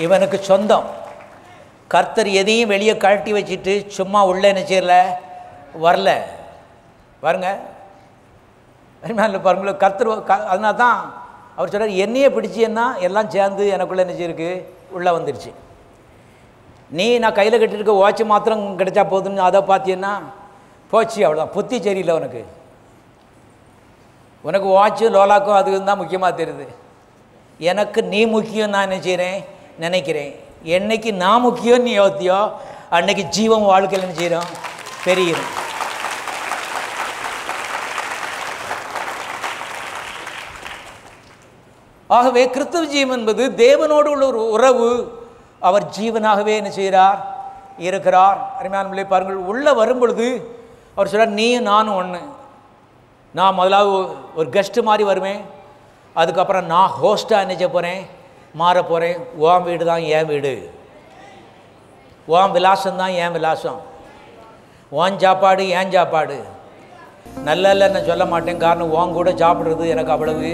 இவனுக்கு சொந்தம். கர்த்தர் எதையும் வெளியே கழட்டி வச்சுட்டு சும்மா உள்ளே என்ன செய்யல, வரல. பாருங்க பாருங்கள கர்த்தர். அதனால தான் அவர் சொல்கிறார், என்னையே பிடிச்சின்னா எல்லாம் சேர்ந்து எனக்குள்ளே என்ன செய்யிருக்கு, உள்ளே வந்துடுச்சு. நீ நான் கையில் கட்டிருக்க வாட்ச் மாத்திரம் கிடைச்சா போதுன்னு அதை பார்த்தீங்கன்னா போச்சு, அவ்வளோதான். புத்தி சரியில்லை உனக்கு. உனக்கு வாட்சும் லோலாக்கும் அதுக்கு தான் முக்கியமாக தெரியுது. எனக்கு நீ முக்கியம் நான் என்ன செய்கிறேன், நினைக்கிறேன். என்னைக்கு நான் முக்கியம் நீ யோத்தியோ அன்னைக்கு ஜீவம் வாழ்க்கையில் என்ன செய்கிறோம், பெரியும். ஆகவே கிறிஸ்தவ ஜீவன் என்பது தேவனோடு உள்ள ஒரு உறவு. அவர் ஜீவனாகவே என்ன செய்கிறார், இருக்கிறார். அருமையானவர்களே பாருங்கள், உள்ளே வரும் பொழுது அவர் சொல்கிறார், நீயும் நானும் ஒன்று. நான் முதலாவது ஒரு கெஸ்ட்டு மாதிரி வருவேன், அதுக்கப்புறம் நான் ஹோஸ்ட்டாக என்ன செய்ய போகிறேன், மாற போகிறேன். ஓம் வீடு தான் என் வீடு, ஓம் விலாசம் தான் என் விலாசம், ஓன் சாப்பாடு ஏன் சாப்பாடு. நல்ல இல்லை நான் சொல்ல மாட்டேன், காரணம் ஓன் கூட சாப்பிட்றது எனக்கு அவ்வளவு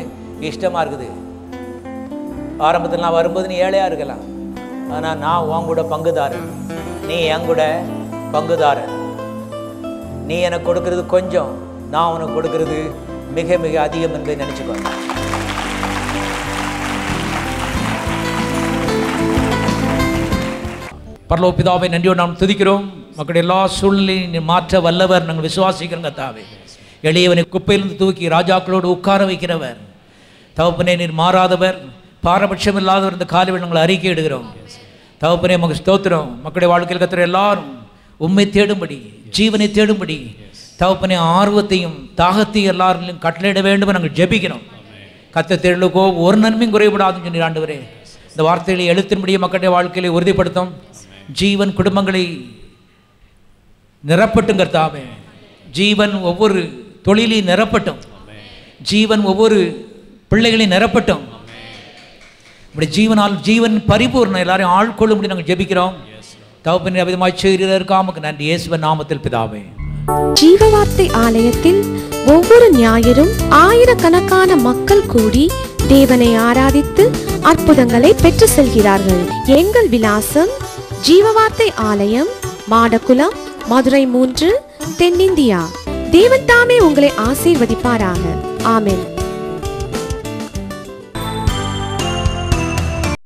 இஷ்டமாக இருக்குது. ஆரம்பத்தில் நான் வரும்போது நீ ஏழையாக இருக்கலாம், ஆனால் நான் உன் கூட பங்குதாரன், நீ என் கூட பங்குதாரன். நீ எனக்கு கொடுக்கறது கொஞ்சம், நான் உனக்கு கொடுக்கறது மிக மிக அதிகம் என்று நினச்சிக்கோ. பரலோக பிதாவை நன்றியோடு நாம் துதிக்கிறோம். மக்களுடைய எல்லா சூழ்நிலையும் மாற்ற வல்லவர் நாங்கள் விசுவாசிக்கிறோம். கர்த்தாவே, எளியவனை குப்பையிலிருந்து தூக்கி ராஜாக்களோடு உட்கார வைக்கிறவர். தகப்பனே, நீர் மாறாதவர், பாரபட்சம் இல்லாதவர். இந்த காலையில் நாங்கள் அறிக்கை எடுக்கிறோம். தகப்பனே, நமக்கு ஸ்தோத்திரம். மக்களுடைய வாழ்க்கையில் கர்த்தர் எல்லாரும் உம்மை தேடும்படி, ஜீவனை தேடும்படி தகப்பனே ஆர்வத்தையும் தாகத்தையும் எல்லாரும் கட்டளையிட வேண்டும் நாங்கள் ஜெபிக்கிறோம். கர்த்தர் தேடலுக்கோ ஒரு நன்மையும் குறைபடாதுன்னு சொல்லி ஆண்டவரே, இந்த வார்த்தைகளை எழுத்தின்படியே மக்களுடைய வாழ்க்கையை உறுதிப்படுத்தும். ஜீவன் குடும்பங்களை நிரப்பட்டும் கர்த்தாவே. ஜீவன் ஒவ்வொரு தொழிலையும் நிரப்பட்டும். ஜீவன் ஒவ்வொரு பிள்ளைகளையும் நிரப்பட்டும். இப்படி ஜீவனால் ஜீவன் பரிபூர்ணம் எல்லாரையும் ஆள்கொள்ளும்படி நாங்கள் ஜெபிக்கிறோம். தகப்பனே, அவிதமாய் செய்கிறதற்காக நன்றி. இயேசுவின் நாமத்தில் பிதாவே. ஜீவவார்த்தை ஆலயத்தில் ஒவ்வொரு ஞாயிறும் ஆயிரக்கணக்கான மக்கள் கூடி தேவனை ஆராதித்து அற்புதங்களை பெற்று செல்கிறார்கள். எங்கள் விலாசம் ஜீவவார்த்தை ஆலயம், மாடக்குளம், மதுரை 3, தென்னிந்தியா. தேவன் தாமே உங்களை ஆசீர்வதிப்பாராக. ஆமென்.